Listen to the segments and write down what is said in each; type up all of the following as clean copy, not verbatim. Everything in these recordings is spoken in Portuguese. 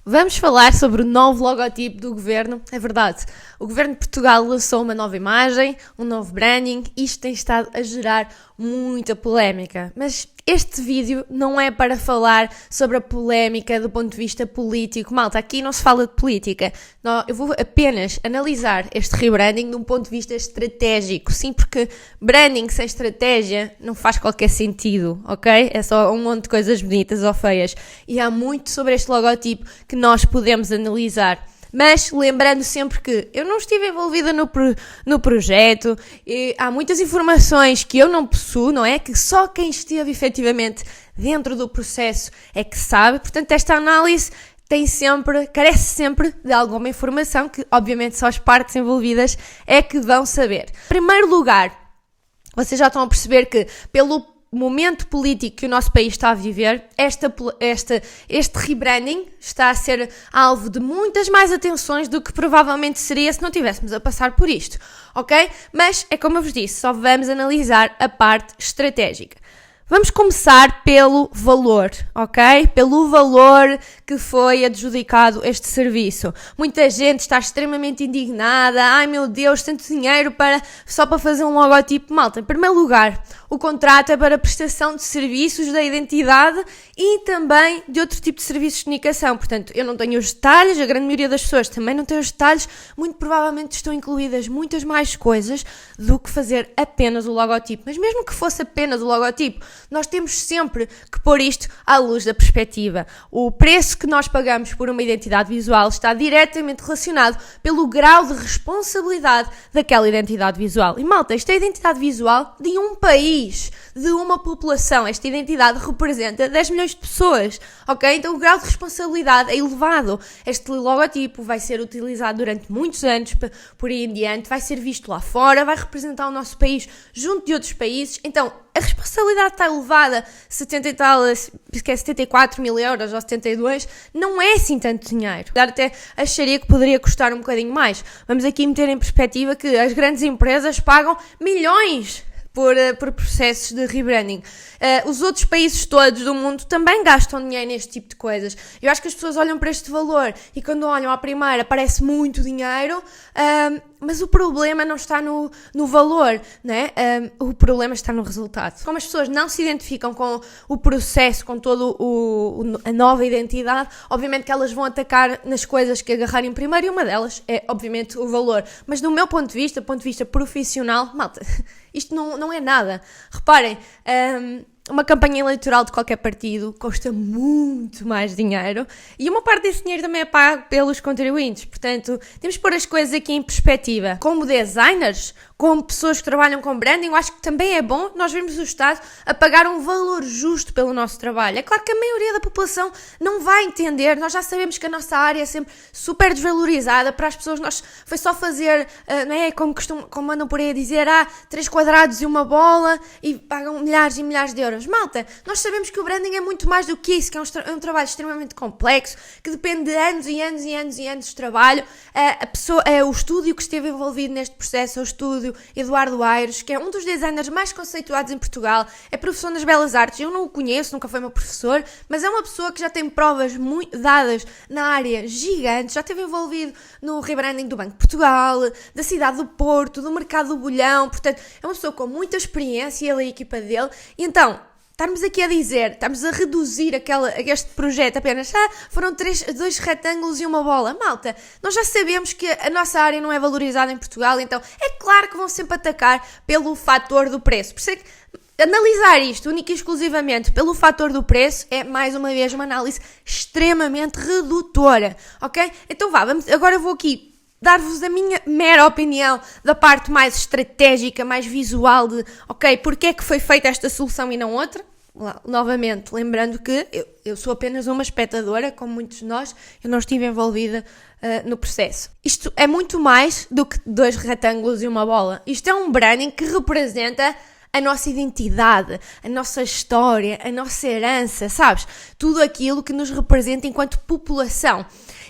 Vamos falar sobre o novo logotipo do governo. É verdade, o governo de Portugal lançou uma nova imagem, um novo branding. Isto tem estado a gerar muita polémica, mas este vídeo não é para falar sobre a polémica do ponto de vista político. Malta, aqui não se fala de política. Não, eu vou apenas analisar este rebranding de um ponto de vista estratégico. Sim, porque branding sem estratégia não faz qualquer sentido, ok? É só um monte de coisas bonitas ou feias. E há muito sobre este logotipo que nós podemos analisar. Mas lembrando sempre que eu não estive envolvida no projeto, e há muitas informações que eu não possuo, não é? Que só quem esteve efetivamente dentro do processo é que sabe. Portanto, esta análise carece sempre de alguma informação que, obviamente, só as partes envolvidas é que vão saber. Em primeiro lugar, vocês já estão a perceber que, pelo momento político que o nosso país está a viver, este rebranding está a ser alvo de muitas mais atenções do que provavelmente seria se não estivéssemos a passar por isto, ok? Mas é como eu vos disse, só vamos analisar a parte estratégica. Vamos começar pelo valor, ok? Pelo valor que foi adjudicado este serviço. Muita gente está extremamente indignada. Ai meu Deus, tanto dinheiro só para fazer um logotipo. Malta, em primeiro lugar, o contrato é para prestação de serviços da identidade e também de outro tipo de serviços de comunicação. Portanto, eu não tenho os detalhes, a grande maioria das pessoas também não tem os detalhes. Muito provavelmente estão incluídas muitas mais coisas do que fazer apenas o logotipo. Mas mesmo que fosse apenas o logotipo, nós temos sempre que pôr isto à luz da perspectiva. O preço que nós pagamos por uma identidade visual está diretamente relacionado pelo grau de responsabilidade daquela identidade visual. E malta, isto é a identidade visual de um país, de uma população. Esta identidade representa 10 milhões de pessoas, ok? Então o grau de responsabilidade é elevado. Este logotipo vai ser utilizado durante muitos anos, por aí em diante, vai ser visto lá fora, vai representar o nosso país junto de outros países. Então, a responsabilidade está elevada, 74 mil euros ou 72, não é assim tanto dinheiro. Até acharia que poderia custar um bocadinho mais. Vamos aqui meter em perspectiva que as grandes empresas pagam milhões por processos de rebranding. Os outros países todos do mundo também gastam dinheiro neste tipo de coisas. Eu acho que as pessoas olham para este valor e quando olham à primeira parece muito dinheiro, mas o problema não está no valor, né? O problema está no resultado. Como as pessoas não se identificam com o processo, com toda a nova identidade, obviamente que elas vão atacar nas coisas que agarrarem primeiro e uma delas é, obviamente, o valor. Mas do meu ponto de vista profissional, malta, isto não é nada. Reparem, uma campanha eleitoral de qualquer partido custa muito mais dinheiro e uma parte desse dinheiro também é pago pelos contribuintes. Portanto, temos que pôr as coisas aqui em perspectiva. Como designers, como pessoas que trabalham com branding, eu acho que também é bom nós vermos o Estado a pagar um valor justo pelo nosso trabalho. É claro que a maioria da população não vai entender. Nós já sabemos que a nossa área é sempre super desvalorizada. Para as pessoas, foi só fazer, não é? Como andam por aí a dizer, 3 quadrados e uma bola e pagam milhares e milhares de euros. Malta, nós sabemos que o branding é muito mais do que isso, que é um trabalho extremamente complexo, que depende de anos e anos e anos e anos de trabalho. O estúdio que esteve envolvido neste processo é o estúdio Eduardo Aires, que é um dos designers mais conceituados em Portugal, é professor nas Belas Artes. Eu não o conheço, nunca foi meu professor, mas é uma pessoa que já tem provas dadas na área gigantes, já esteve envolvido no rebranding do Banco de Portugal, da cidade do Porto, do mercado do Bolhão. Portanto, é uma pessoa com muita experiência, ele e a equipa dele. E então, estamos aqui a dizer, estamos a reduzir este projeto apenas, foram 2 retângulos e uma bola. Malta, nós já sabemos que a nossa área não é valorizada em Portugal, então é claro que vão sempre atacar pelo fator do preço. Por isso é que analisar isto única e exclusivamente pelo fator do preço é, mais uma vez, uma análise extremamente redutora, ok? Então agora eu vou aqui dar-vos a minha mera opinião da parte mais estratégica, mais visual de, ok, porque é que foi feita esta solução e não outra? Novamente, lembrando que eu sou apenas uma espectadora, como muitos de nós, eu não estive envolvida no processo. Isto é muito mais do que 2 retângulos e uma bola. Isto é um branding que representa a nossa identidade, a nossa história, a nossa herança, sabes? Tudo aquilo que nos representa enquanto população.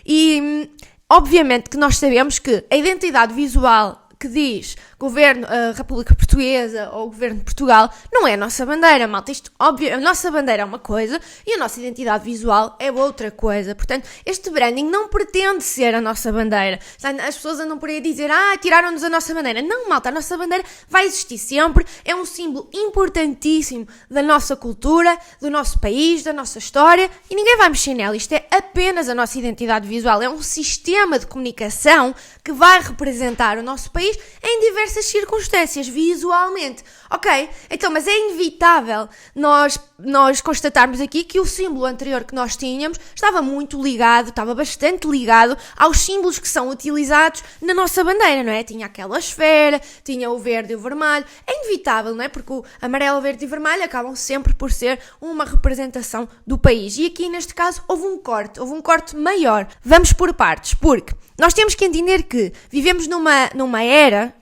E obviamente que nós sabemos que a identidade visual que diz governo, República Portuguesa ou governo de Portugal, não é a nossa bandeira, malta. Isto, óbvio, a nossa bandeira é uma coisa e a nossa identidade visual é outra coisa. Portanto, este branding não pretende ser a nossa bandeira. As pessoas andam por aí a dizer, tiraram-nos a nossa bandeira. Não, malta, a nossa bandeira vai existir sempre, é um símbolo importantíssimo da nossa cultura, do nosso país, da nossa história, e ninguém vai mexer nela. Isto é apenas a nossa identidade visual, é um sistema de comunicação que vai representar o nosso país em diversas circunstâncias, visualmente. Ok? Então, mas é inevitável nós constatarmos aqui que o símbolo anterior que nós tínhamos estava muito ligado, estava bastante ligado aos símbolos que são utilizados na nossa bandeira, não é? Tinha aquela esfera, tinha o verde e o vermelho. É inevitável, não é? Porque o amarelo, verde e vermelho acabam sempre por ser uma representação do país. E aqui, neste caso, houve um corte maior. Vamos por partes, porque nós temos que entender que vivemos numa era,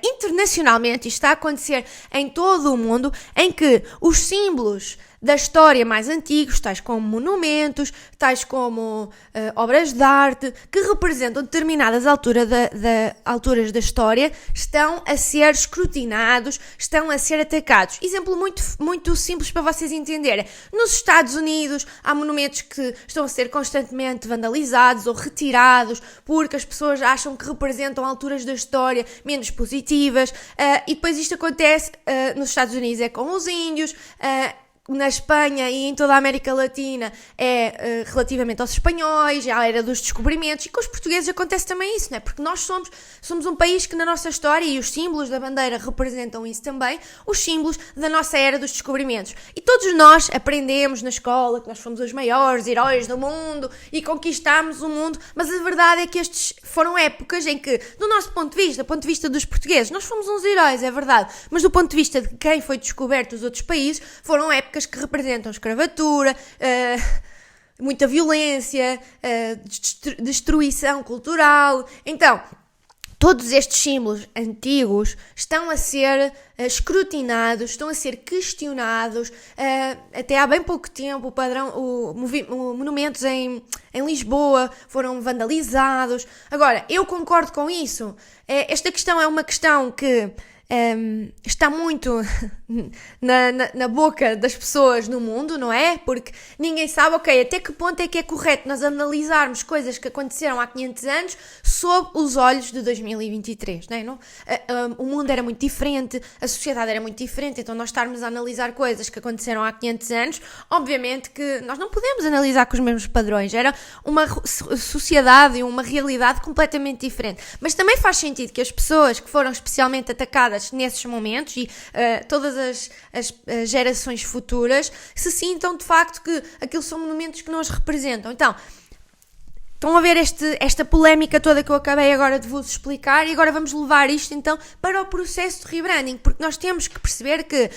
internacionalmente, isto está a acontecer em todo o mundo, em que os símbolos da história mais antigos, tais como monumentos, tais como obras de arte, que representam determinadas alturas da história, estão a ser escrutinados, estão a ser atacados. Exemplo muito simples para vocês entenderem. Nos Estados Unidos há monumentos que estão a ser constantemente vandalizados ou retirados porque as pessoas acham que representam alturas da história menos positivas, e depois isto acontece nos Estados Unidos é com os índios, na Espanha e em toda a América Latina é relativamente aos espanhóis, é a era dos descobrimentos, e com os portugueses acontece também isso, não é? Porque nós somos um país que na nossa história, e os símbolos da bandeira representam isso também, os símbolos da nossa era dos descobrimentos. E todos nós aprendemos na escola que nós fomos os maiores heróis do mundo e conquistámos o mundo, mas a verdade é que estes foram épocas em que, do nosso ponto de vista dos portugueses, nós fomos uns heróis, é verdade, mas do ponto de vista de quem foi descoberto os outros países, foram épocas que representam escravatura, muita violência, destruição cultural. Então, todos estes símbolos antigos estão a ser escrutinados, estão a ser questionados. Até há bem pouco tempo, monumentos em Lisboa foram vandalizados. Agora, eu concordo com isso. Esta questão é uma questão que está muito na boca das pessoas no mundo, não é? Porque ninguém sabe, até que ponto é que é correto nós analisarmos coisas que aconteceram há 500 anos sob os olhos de 2023, não é? O mundo era muito diferente, a sociedade era muito diferente, então nós estarmos a analisar coisas que aconteceram há 500 anos, obviamente que nós não podemos analisar com os mesmos padrões, era uma sociedade e uma realidade completamente diferente. Mas também faz sentido que as pessoas que foram especialmente atacadas nesses momentos e todas as gerações futuras se sintam de facto que aqueles são monumentos que nos representam. Então, estão a ver esta polémica toda que eu acabei agora de vos explicar, e agora vamos levar isto então para o processo de rebranding, porque nós temos que perceber que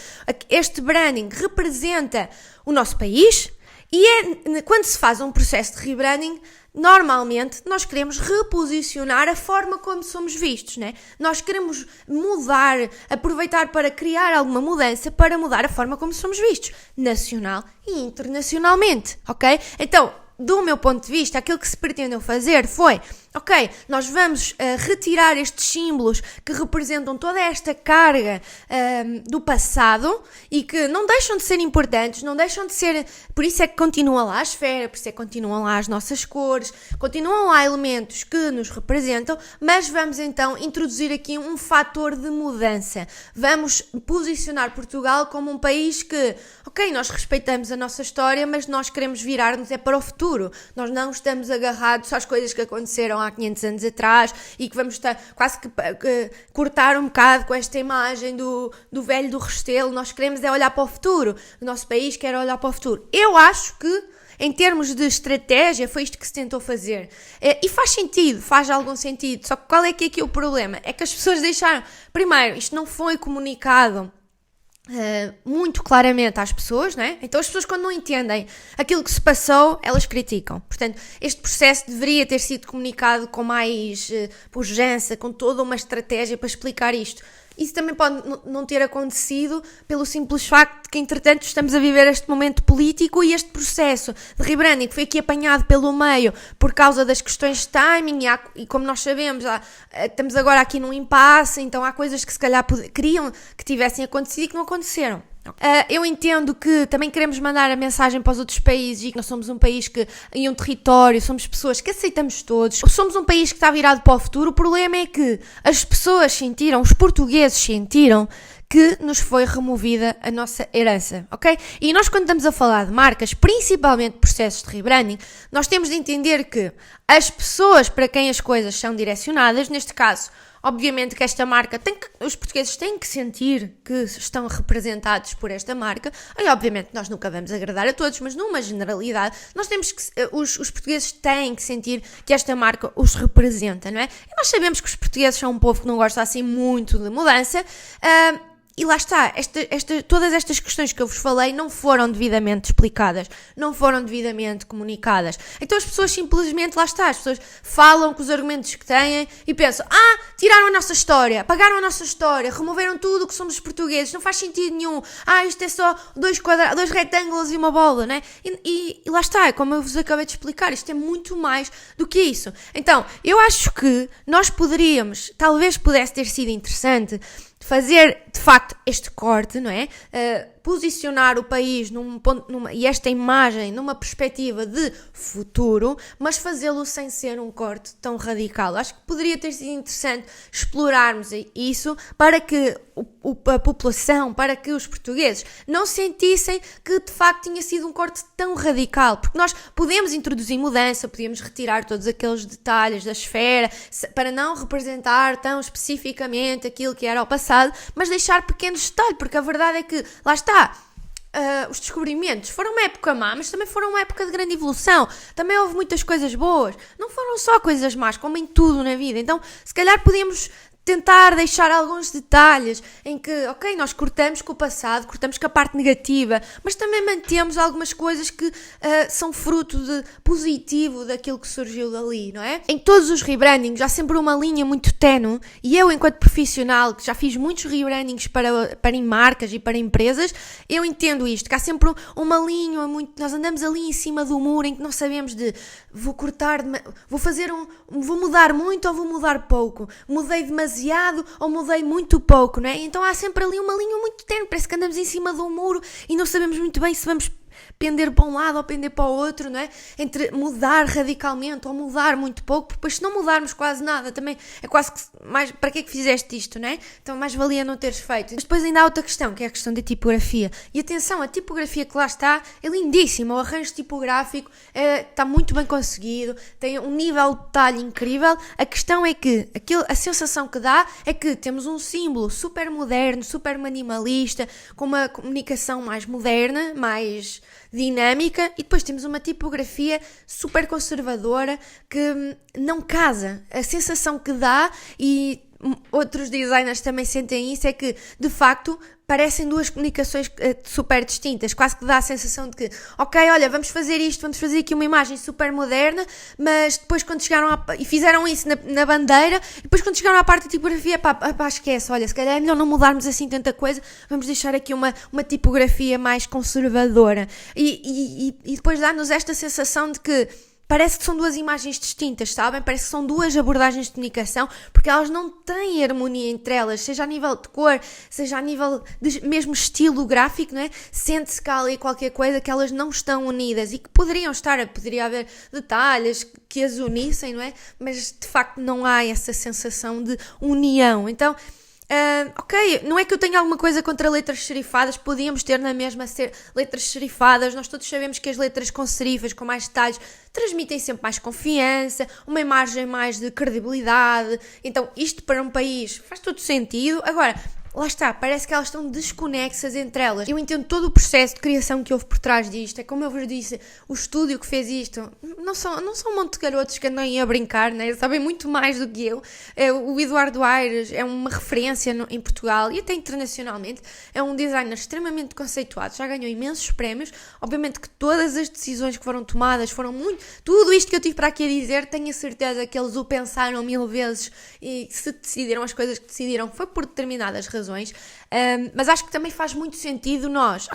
este branding representa o nosso país, e quando se faz um processo de rebranding, normalmente nós queremos reposicionar a forma como somos vistos, né? Nós queremos mudar, aproveitar para criar alguma mudança para mudar a forma como somos vistos, nacional e internacionalmente, ok? Então, do meu ponto de vista, aquilo que se pretendeu fazer foi, nós vamos retirar estes símbolos que representam toda esta carga do passado e que não deixam de ser importantes, não deixam de ser, por isso é que continua lá a esfera, por isso é que continuam lá as nossas cores, continuam lá elementos que nos representam, mas vamos então introduzir aqui um fator de mudança. Vamos posicionar Portugal como um país que, nós respeitamos a nossa história, mas nós queremos virar-nos para o futuro. Nós não estamos agarrados às coisas que aconteceram há 500 anos atrás e que vamos estar quase que cortar um bocado com esta imagem do velho do Restelo. Nós queremos olhar para o futuro. O nosso país quer olhar para o futuro. Eu acho que, em termos de estratégia, foi isto que se tentou fazer. E faz sentido, faz algum sentido. Só que qual é que é aqui o problema? É que as pessoas deixaram... Primeiro, isto não foi comunicado muito claramente às pessoas, né? Então as pessoas, quando não entendem aquilo que se passou, elas criticam. Portanto, este processo deveria ter sido comunicado com mais pujança, com toda uma estratégia para explicar isto. isso também pode não ter acontecido pelo simples facto de que, entretanto, estamos a viver este momento político e este processo de rebranding que foi aqui apanhado pelo meio por causa das questões de timing e como nós sabemos, estamos agora aqui num impasse, então há coisas que se calhar queriam que tivessem acontecido e que não aconteceram. Eu entendo que também queremos mandar a mensagem para os outros países e que nós somos um país que, em um território, somos pessoas que aceitamos todos, somos um país que está virado para o futuro. O problema é que as pessoas sentiram, os portugueses sentiram que nos foi removida a nossa herança, ok? E nós, quando estamos a falar de marcas, principalmente processos de rebranding, nós temos de entender que as pessoas para quem as coisas são direcionadas, neste caso, obviamente que esta marca os portugueses têm que sentir que estão representados por esta marca, e obviamente nós nunca vamos agradar a todos, mas numa generalidade, nós temos que, os portugueses têm que sentir que esta marca os representa, não é? E nós sabemos que os portugueses são um povo que não gosta assim muito de mudança, e lá está, todas estas questões que eu vos falei não foram devidamente explicadas, não foram devidamente comunicadas. Então as pessoas simplesmente, lá está, as pessoas falam com os argumentos que têm e pensam, tiraram a nossa história, apagaram a nossa história, removeram tudo o que somos portugueses, não faz sentido nenhum, isto é só dois retângulos e uma bola, né? E lá está, como eu vos acabei de explicar, isto é muito mais do que isso. Então, eu acho que nós poderíamos, talvez pudesse ter sido interessante, fazer, de facto, este corte, não é? Posicionar o país e esta imagem numa perspectiva de futuro, mas fazê-lo sem ser um corte tão radical. Acho que poderia ter sido interessante explorarmos isso para que a população, para que os portugueses não sentissem que de facto tinha sido um corte tão radical, porque nós podemos introduzir mudança, podíamos retirar todos aqueles detalhes da esfera para não representar tão especificamente aquilo que era o passado, mas deixar pequenos detalhes, porque a verdade é que, lá está, os descobrimentos foram uma época má, mas também foram uma época de grande evolução, também houve muitas coisas boas, não foram só coisas más, como em tudo na vida. Então se calhar podíamos tentar deixar alguns detalhes em que, ok, nós cortamos com o passado, cortamos com a parte negativa, mas também mantemos algumas coisas que são fruto de positivo daquilo que surgiu dali, não é? Em todos os rebrandings há sempre uma linha muito ténue, e eu, enquanto profissional, que já fiz muitos rebrandings para marcas e para empresas, eu entendo isto, que há sempre uma linha nós andamos ali em cima do muro em que não sabemos vou cortar, vou mudar muito ou vou mudar pouco, mudei demasiado ou mudei muito pouco, não é? Então há sempre ali uma linha muito ténue, parece que andamos em cima de um muro e não sabemos muito bem se vamos pender para um lado ou pender para o outro, não é? Entre mudar radicalmente ou mudar muito pouco, porque depois se não mudarmos quase nada, também é quase que mais, para que é que fizeste isto, não é? Então mais valia não teres feito. Mas depois ainda há outra questão, que é a questão da tipografia. E atenção, a tipografia que lá está é lindíssima, o arranjo tipográfico está muito bem conseguido, tem um nível de detalhe incrível. A questão é que a sensação que dá é que temos um símbolo super moderno, super minimalista, com uma comunicação mais moderna, mais dinâmica, e depois temos uma tipografia super conservadora que não casa. A sensação que dá, e outros designers também sentem isso, é que de facto parecem duas comunicações super distintas, quase que dá a sensação de que, ok, olha, vamos fazer isto, vamos fazer aqui uma imagem super moderna, mas depois quando chegaram e fizeram isso na bandeira, e depois quando chegaram à parte da tipografia, esquece, olha, se calhar é melhor não mudarmos assim tanta coisa, vamos deixar aqui uma tipografia mais conservadora, e depois dá-nos esta sensação de que parece que são duas imagens distintas, sabem? Parece que são duas abordagens de comunicação, porque elas não têm harmonia entre elas, seja a nível de cor, seja a nível de mesmo estilo gráfico, não é? Sente-se cá ali qualquer coisa que elas não estão unidas e que poderiam estar, poderia haver detalhes que as unissem, não é? Mas de facto não há essa sensação de união. Então, ok, não é que eu tenha alguma coisa contra letras serifadas, podíamos ter na mesma letras serifadas, nós todos sabemos que as letras com serifas, com mais detalhes, transmitem sempre mais confiança, uma imagem mais de credibilidade, então isto para um país faz todo sentido. Agora, lá está, parece que elas estão desconexas entre elas. Eu entendo todo o processo de criação que houve por trás disto. É como eu vos disse, o estúdio que fez isto não são um monte de garotos que andam aí a brincar, né? Sabem muito mais do que eu. O Eduardo Aires é uma referência em Portugal e até internacionalmente. É um designer extremamente conceituado, já ganhou imensos prémios. Obviamente que todas as decisões que foram tomadas foram muito... Tudo isto que eu tive para aqui a dizer, tenho a certeza que eles o pensaram 1000 vezes e se decidiram as coisas que decidiram foi por determinadas razões. Mas acho que também faz muito sentido nós,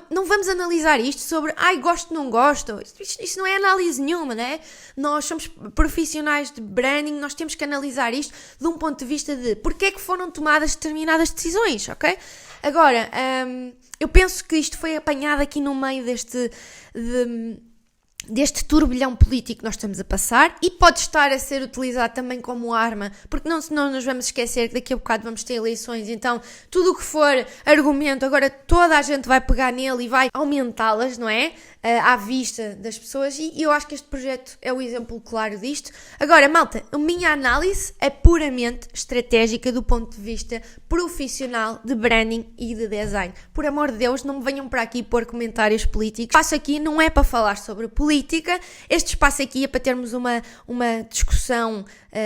não vamos analisar isto sobre, gosto, não gosto, isto não é análise nenhuma, né? Nós somos profissionais de branding, nós temos que analisar isto de um ponto de vista de porque é que foram tomadas determinadas decisões, ok? Agora, eu penso que isto foi apanhado aqui no meio deste turbilhão político que nós estamos a passar e pode estar a ser utilizado também como arma, porque não nos vamos esquecer que daqui a bocado vamos ter eleições, então tudo o que for argumento, agora toda a gente vai pegar nele e vai aumentá-las, não é? À vista das pessoas e eu acho que este projeto é o exemplo claro disto. Agora, malta, a minha análise é puramente estratégica do ponto de vista profissional de branding e de design. Por amor de Deus, não me venham para aqui pôr comentários políticos. O espaço aqui não é para falar sobre política, este espaço aqui é para termos uma discussão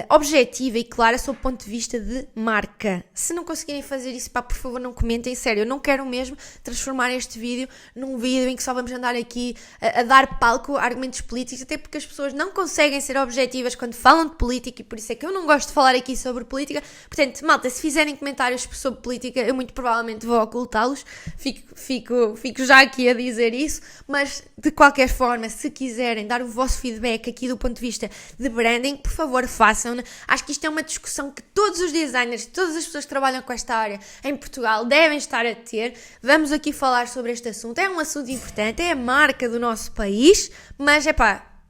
objetiva e clara sob o ponto de vista de marca. Se não conseguirem fazer isso, por favor não comentem, sério, eu não quero mesmo transformar este vídeo num vídeo em que só vamos andar aqui a dar palco a argumentos políticos, até porque as pessoas não conseguem ser objetivas quando falam de política e por isso é que eu não gosto de falar aqui sobre política. Portanto, malta, se fizerem comentários sobre política, eu muito provavelmente vou ocultá-los, fico já aqui a dizer isso, mas de qualquer forma, se quiserem dar o vosso feedback aqui do ponto de vista de branding, por favor façam. Acho que isto é uma discussão que todos os designers, todas as pessoas que trabalham com esta área em Portugal devem estar a ter. Vamos aqui falar sobre este assunto, é um assunto importante, é a marca do nosso país, mas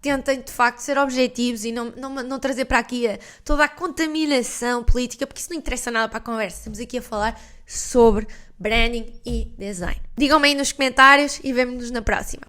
tentem de facto ser objetivos e não trazer para aqui toda a contaminação política, porque isso não interessa nada para a conversa. Estamos aqui a falar sobre branding e design. Digam-me aí nos comentários e vemo-nos na próxima.